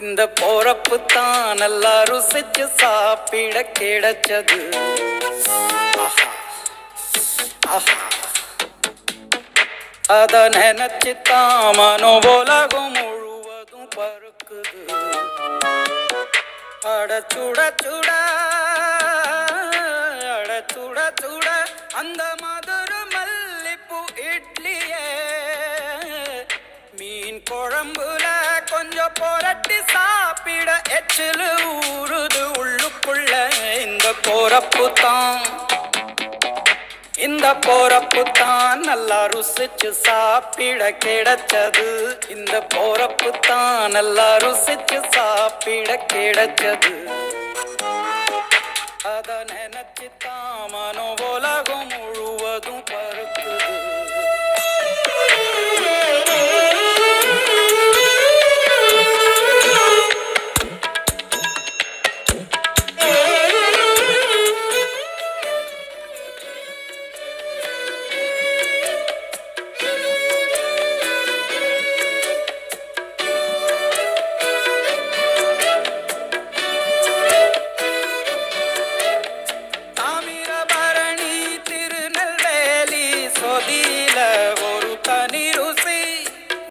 இந்த போறப்பு தான் நல்லா ருசிச்சு சாப்பிட கிடைச்சது. அத நினைச்சுத்தான் மனோ உலகம் முழுவதும் பருக்குது. அட சுட சுட அட சுட சுட அந்த மதுர மல்லிப்பூ இட்லியே மீன் குழம்புல கொஞ்சம் புரட்டி சாப்பிட எச்சிலு ஊறுது உள்ளுக்குள்ள. இந்த போறப்பு தான் நல்லா ருசிச்சு சாப்பிட கிடைச்சது. இந்த போறப்பு தான் நல்லா ருசிச்சு சாப்பிட கிடைச்சது. அத நினைச்சு தான் மனோ